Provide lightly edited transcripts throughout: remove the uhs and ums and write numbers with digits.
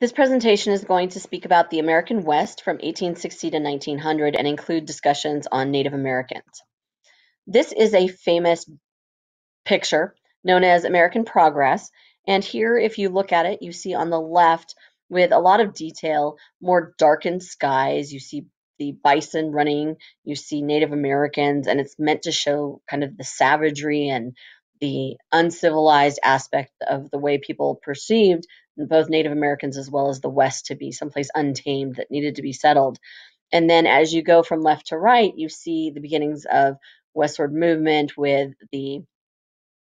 This presentation is going to speak about the American West from 1860 to 1900 and include discussions on Native Americans. This is a famous picture known as American Progress. And here, if you look at it, you see on the left with a lot of detail, more darkened skies. You see the bison running, you see Native Americans, and it's meant to show kind of the savagery and the uncivilized aspect of the way people perceived both Native Americans as well as the West to be someplace untamed that needed to be settled. And then as you go from left to right, you see the beginnings of westward movement with the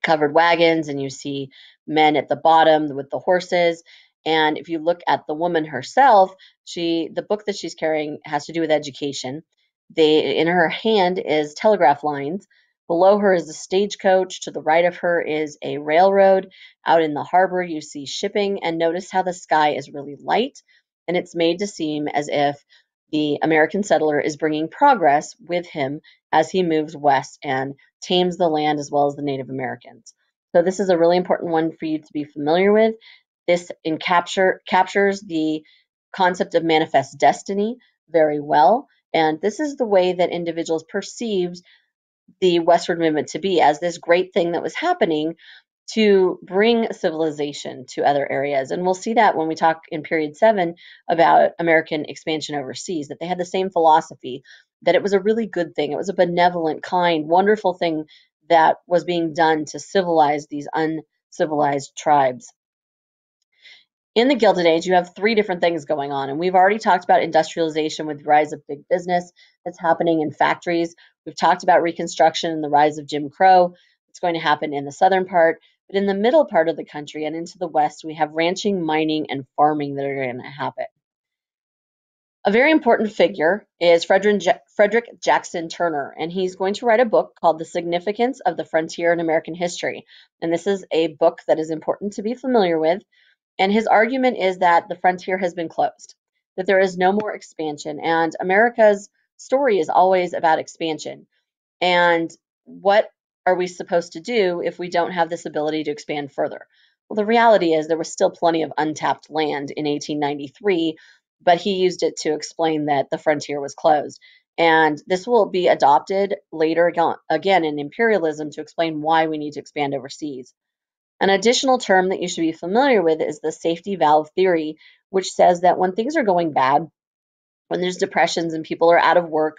covered wagons, and you see men at the bottom with the horses. And if you look at the woman herself, the book that she's carrying has to do with education. In her hand is telegraph lines. Below her is a stagecoach. To the right of her is a railroad. Out in the harbor, you see shipping, and notice how the sky is really light, and it's made to seem as if the American settler is bringing progress with him as he moves west and tames the land as well as the Native Americans. So this is a really important one for you to be familiar with. This captures the concept of manifest destiny very well. And this is the way that individuals perceived the westward movement to be, as this great thing that was happening to bring civilization to other areas. And we'll see that when we talk in period 7 about American expansion overseas, that they had the same philosophy, that it was a really good thing. It was a benevolent, kind, wonderful thing that was being done to civilize these uncivilized tribes. In the Gilded Age, you have 3 different things going on, and we've already talked about industrialization with the rise of big business that's happening in factories. We've talked about Reconstruction and the rise of Jim Crow. It's going to happen in the southern part, but in the middle part of the country and into the west, we have ranching, mining, and farming that are going to happen. A very important figure is Frederick Jackson Turner, and he's going to write a book called The Significance of the Frontier in American History. And this is a book that is important to be familiar with. And his argument is that the frontier has been closed, that there is no more expansion. And America's story is always about expansion. And what are we supposed to do if we don't have this ability to expand further? Well, the reality is there was still plenty of untapped land in 1893, but he used it to explain that the frontier was closed. And this will be adopted later again in imperialism to explain why we need to expand overseas. An additional term that you should be familiar with is the safety valve theory, which says that when things are going bad, when there's depressions and people are out of work,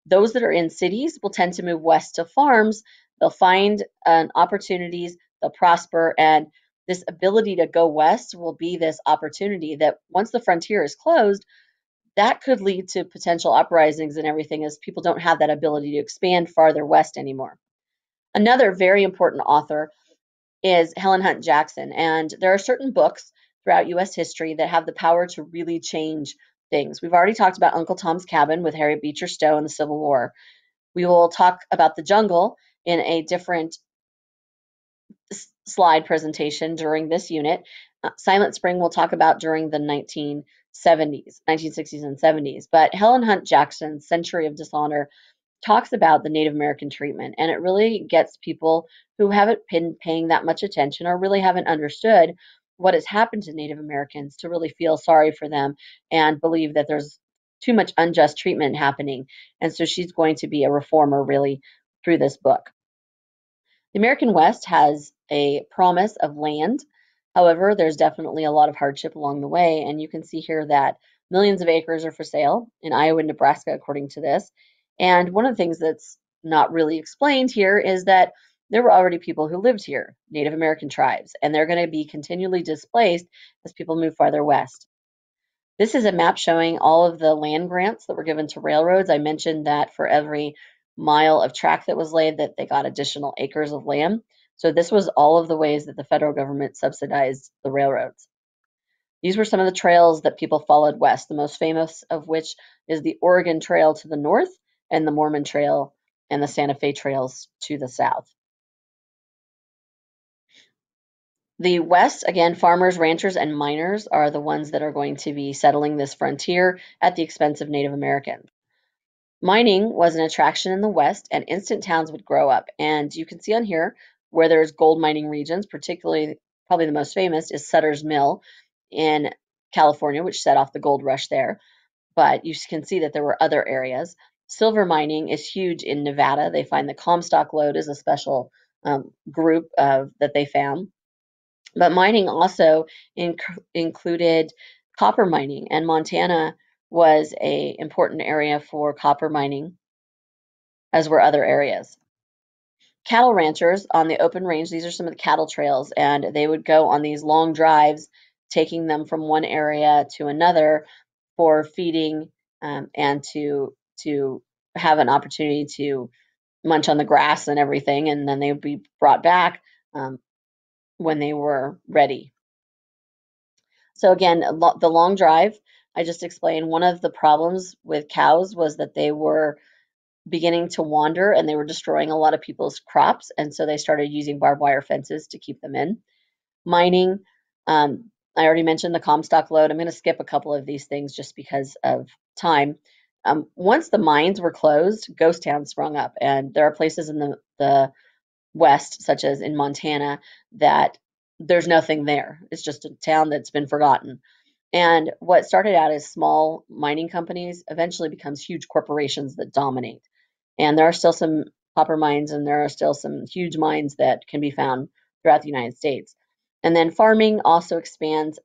those that are in cities will tend to move west to farms. They'll find opportunities, they'll prosper, and this ability to go west will be this opportunity that once the frontier is closed, that could lead to potential uprisings and everything, as people don't have that ability to expand farther west anymore. Another very important author is Helen Hunt Jackson. And there are certain books throughout US history that have the power to really change things. We've already talked about Uncle Tom's Cabin with Harriet Beecher Stowe in the Civil War. We will talk about The Jungle in a different slide presentation during this unit. Silent Spring we'll talk about during the 1960s and 70s. But Helen Hunt Jackson's Century of Dishonor talks about the Native American treatment, and it really gets people who haven't been paying that much attention or really haven't understood what has happened to Native Americans to really feel sorry for them and believe that there's too much unjust treatment happening. And so she's going to be a reformer really through this book. The American West has a promise of land. However, there's definitely a lot of hardship along the way, and you can see here that millions of acres are for sale in Iowa and Nebraska, according to this. And one of the things that's not really explained here is that there were already people who lived here, Native American tribes, and they're going to be continually displaced as people move farther west. This is a map showing all of the land grants that were given to railroads. I mentioned that for every mile of track that was laid, that they got additional acres of land. So this was all of the ways that the federal government subsidized the railroads. These were some of the trails that people followed west, the most famous of which is the Oregon Trail to the north and the Mormon Trail and the Santa Fe Trails to the south. The West, again, farmers, ranchers, and miners are the ones that are going to be settling this frontier at the expense of Native Americans. Mining was an attraction in the West, and instant towns would grow up. And you can see on here where there's gold mining regions, particularly probably the most famous is Sutter's Mill in California, which set off the gold rush there. But you can see that there were other areas. Silver mining is huge in Nevada. They find the Comstock lode is a special group that they found. But mining also included copper mining, and Montana was an important area for copper mining, as were other areas. Cattle ranchers on the open range, these are some of the cattle trails, and they would go on these long drives, taking them from one area to another for feeding and to have an opportunity to munch on the grass and everything, and then they would be brought back when they were ready. So again, the long drive, I just explained, one of the problems with cows was that they were beginning to wander and they were destroying a lot of people's crops, and so they started using barbed wire fences to keep them in. Mining, I already mentioned the Comstock lode. I'm going to skip a couple of these things just because of time. Once the mines were closed, ghost towns sprung up, and there are places in the West, such as in Montana, that there's nothing there. It's just a town that's been forgotten. And what started out as small mining companies eventually becomes huge corporations that dominate. And there are still some copper mines and there are still some huge mines that can be found throughout the United States. And then farming also expands.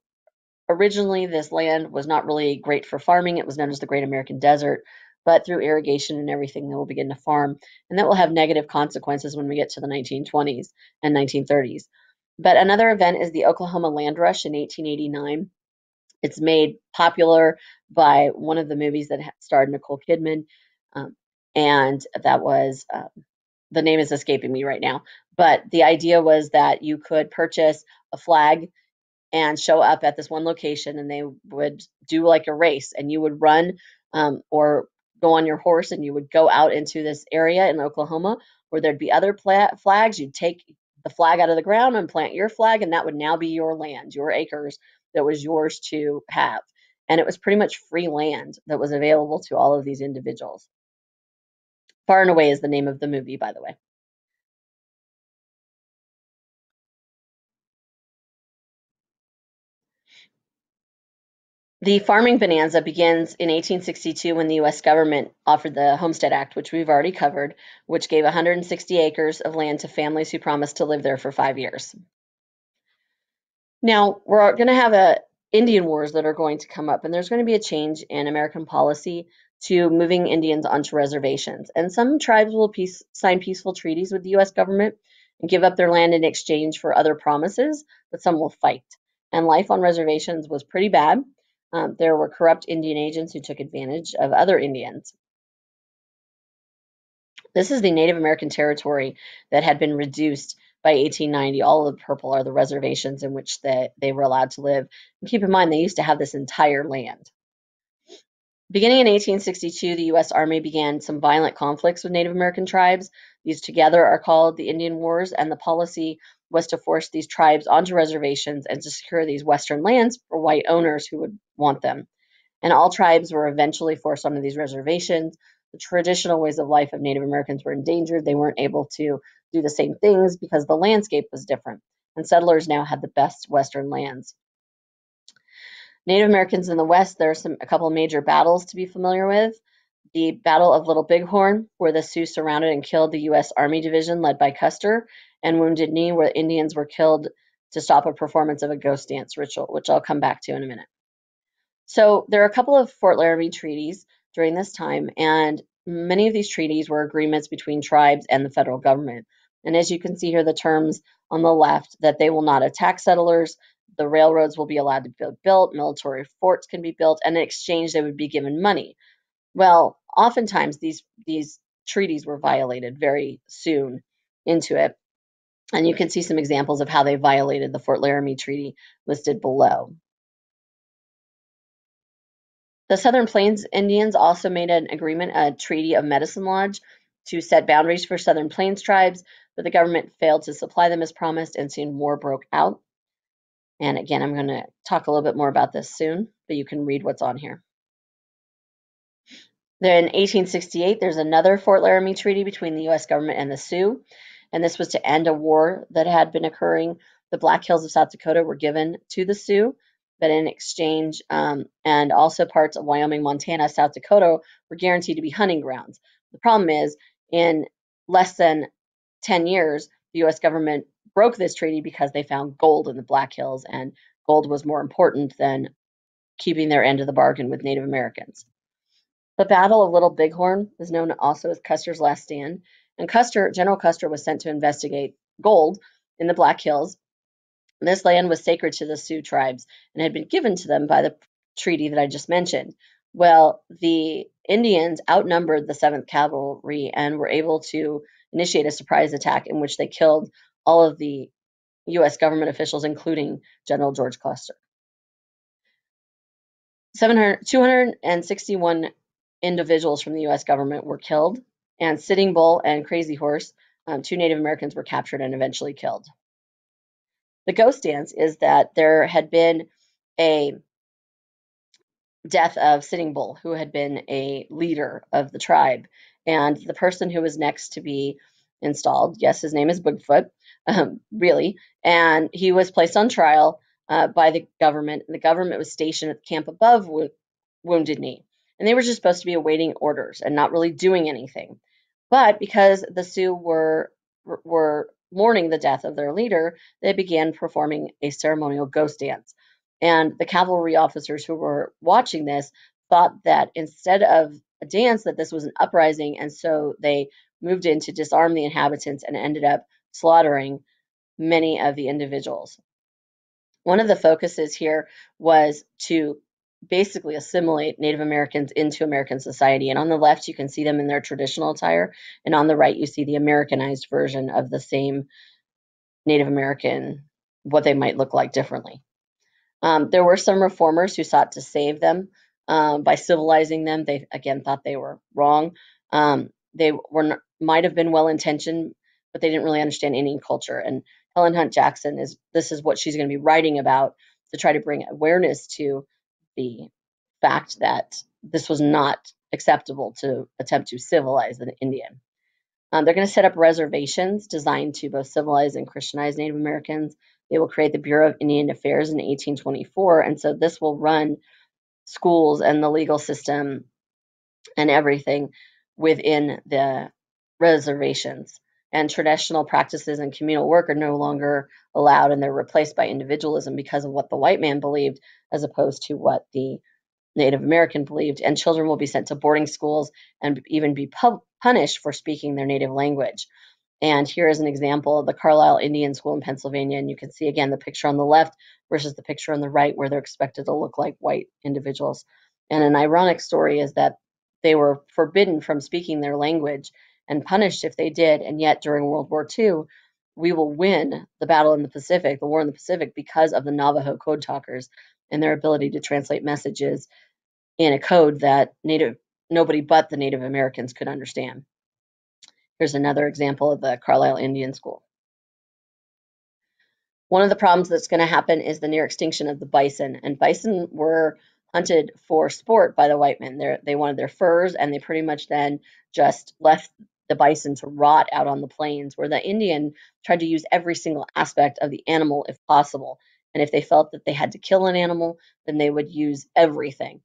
Originally, this land was not really great for farming. It was known as the Great American Desert, but through irrigation and everything, they will begin to farm. And that will have negative consequences when we get to the 1920s and 1930s. But another event is the Oklahoma Land Rush in 1889. It's made popular by one of the movies that starred Nicole Kidman, and that was, the name is escaping me right now, but the idea was that you could purchase a flag and show up at this one location, and they would do like a race, and you would run or go on your horse, and you would go out into this area in Oklahoma where there'd be other flags. You'd take the flag out of the ground and plant your flag, and that would now be your land, your acres that was yours to have. And it was pretty much free land that was available to all of these individuals. Far and Away is the name of the movie, by the way. The farming bonanza begins in 1862 when the U.S. government offered the Homestead Act, which we've already covered, which gave 160 acres of land to families who promised to live there for 5 years. Now, we're going to have Indian wars that are going to come up, and there's going to be a change in American policy to moving Indians onto reservations. And some tribes will sign peaceful treaties with the U.S. government and give up their land in exchange for other promises, but some will fight. And life on reservations was pretty bad. There were corrupt Indian agents who took advantage of other Indians. This is the Native American territory that had been reduced by 1890. All of the purple are the reservations in which they were allowed to live. And keep in mind, they used to have this entire land. Beginning in 1862, the U.S. Army began some violent conflicts with Native American tribes. These together are called the Indian Wars, and the policy was to force these tribes onto reservations and to secure these western lands for white owners who would want them. And all tribes were eventually forced onto these reservations. The traditional ways of life of Native Americans were endangered. They weren't able to do the same things because the landscape was different. And settlers now had the best western lands. Native Americans in the West, there are a couple of major battles to be familiar with. The Battle of Little Bighorn, where the Sioux surrounded and killed the U.S. Army Division led by Custer, and Wounded Knee, where Indians were killed to stop a performance of a ghost dance ritual, which I'll come back to in a minute. So there are a couple of Fort Laramie treaties during this time, and many of these treaties were agreements between tribes and the federal government. And as you can see here, the terms on the left, that they will not attack settlers, the railroads will be allowed to be built, military forts can be built, and in exchange they would be given money. Well, oftentimes these treaties were violated very soon into it. And you can see some examples of how they violated the Fort Laramie Treaty listed below. The Southern Plains Indians also made an agreement, a Treaty of Medicine Lodge, to set boundaries for Southern Plains tribes, but the government failed to supply them as promised, and soon war broke out. And again, I'm going to talk a little bit more about this soon, but you can read what's on here. Then in 1868, there's another Fort Laramie Treaty between the U.S. government and the Sioux, and this was to end a war that had been occurring. The Black Hills of South Dakota were given to the Sioux. but in exchange, and also parts of Wyoming, Montana, South Dakota were guaranteed to be hunting grounds. The problem is, in less than 10 years, the U.S. government broke this treaty because they found gold in the Black Hills, and gold was more important than keeping their end of the bargain with Native Americans. The Battle of Little Bighorn is known also as Custer's Last Stand, and General Custer was sent to investigate gold in the Black Hills. This land was sacred to the Sioux tribes and had been given to them by the treaty that I just mentioned. Well, the Indians outnumbered the 7th Cavalry and were able to initiate a surprise attack in which they killed all of the U.S. government officials, including General George Custer. 261 individuals from the U.S. government were killed, and Sitting Bull and Crazy Horse, 2 Native Americans, were captured and eventually killed. The ghost dance is that there had been a death of Sitting Bull, who had been a leader of the tribe, and the person who was next to be installed, yes, his name is Bigfoot, really, and he was placed on trial by the government, and the government was stationed at the camp above Wounded Knee, and they were just supposed to be awaiting orders and not really doing anything. But because the Sioux were mourning the death of their leader, they began performing a ceremonial ghost dance. And the cavalry officers who were watching this thought that instead of a dance, that this was an uprising, and so they moved in to disarm the inhabitants and ended up slaughtering many of the individuals. One of the focuses here was to basically assimilate Native Americans into American society. And on the left, you can see them in their traditional attire, and on the right, you see the Americanized version of the same Native American, what they might look like differently. There were some reformers who sought to save them by civilizing them. They, again, thought they were wrong. They might have been well-intentioned, but they didn't really understand Indian culture. And Helen Hunt Jackson this is what she's going to be writing about, to try to bring awareness to the fact that this was not acceptable to attempt to civilize an Indian. They're going to set up reservations designed to both civilize and Christianize Native Americans. They will create the Bureau of Indian Affairs in 1824, and so this will run schools and the legal system and everything within the reservations. And traditional practices and communal work are no longer allowed, and they're replaced by individualism because of what the white man believed, as opposed to what the Native American believed. And children will be sent to boarding schools and even be punished for speaking their native language. And here is an example of the Carlisle Indian School in Pennsylvania. And you can see again the picture on the left versus the picture on the right, where they're expected to look like white individuals. And an ironic story is that they were forbidden from speaking their language and punished if they did. And yet during World War II, we will win the battle in the Pacific, the war in the Pacific, because of the Navajo code talkers and their ability to translate messages in a code that nobody but the Native Americans could understand. Here's another example of the Carlisle Indian School. One of the problems that's going to happen is the near extinction of the bison, and bison were hunted for sport by the white men. They wanted their furs, and they pretty much then just left the bison to rot out on the plains, where the Indian tried to use every single aspect of the animal if possible. And if they felt that they had to kill an animal, then they would use everything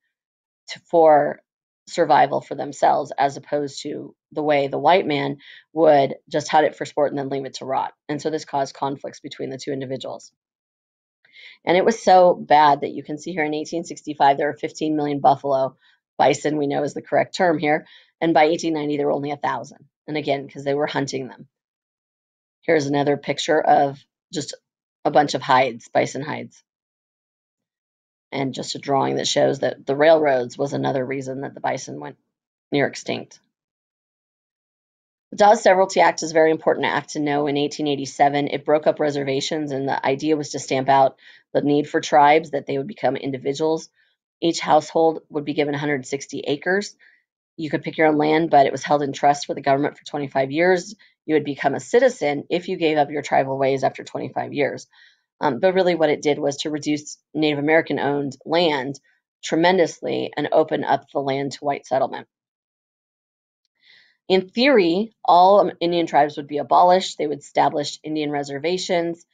for survival for themselves, as opposed to the way the white man would just hunt it for sport and then leave it to rot. And so this caused conflicts between the two individuals. And it was so bad that you can see here in 1865, there were 15 million buffalo. Bison, we know, is the correct term here. And by 1890, there were only 1,000. And again, because they were hunting them. Here's another picture of just a bunch of hides, bison hides. And just a drawing that shows that the railroads was another reason that the bison went near extinct. The Dawes Severalty Act is a very important act to know. In 1887, it broke up reservations, and the idea was to stamp out the need for tribes, that they would become individuals. Each household would be given 160 acres. You could pick your own land, but it was held in trust with the government for 25 years. You would become a citizen if you gave up your tribal ways after 25 years. But really what it did was to reduce Native American-owned land tremendously and open up the land to white settlement. In theory, all Indian tribes would be abolished. They would establish Indian reservations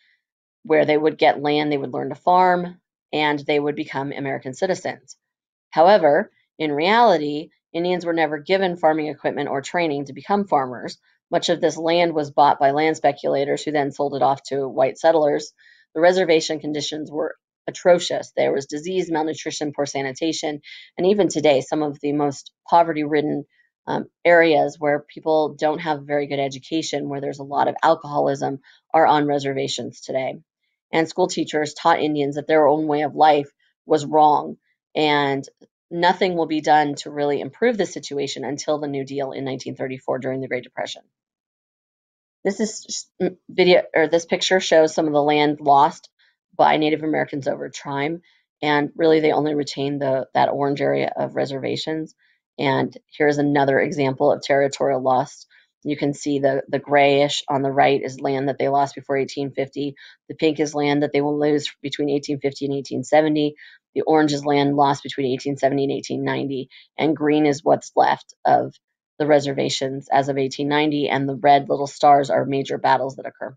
where they would get land, they would learn to farm, and they would become American citizens. However, in reality, Indians were never given farming equipment or training to become farmers. Much of this land was bought by land speculators who then sold it off to white settlers. The reservation conditions were atrocious. There was disease, malnutrition, poor sanitation, and even today, some of the most poverty-ridden areas where people don't have very good education, where there's a lot of alcoholism, are on reservations today. And school teachers taught Indians that their own way of life was wrong, and nothing will be done to really improve the situation until the New Deal in 1934 during the Great Depression. This is this picture shows some of the land lost by Native Americans over time, and really they only retain that orange area of reservations. And here's another example of territorial loss. You can see the grayish on the right is land that they lost before 1850. The pink is land that they will lose between 1850 and 1870. The orange is land lost between 1870 and 1890, and green is what's left of the reservations as of 1890, and the red little stars are major battles that occur.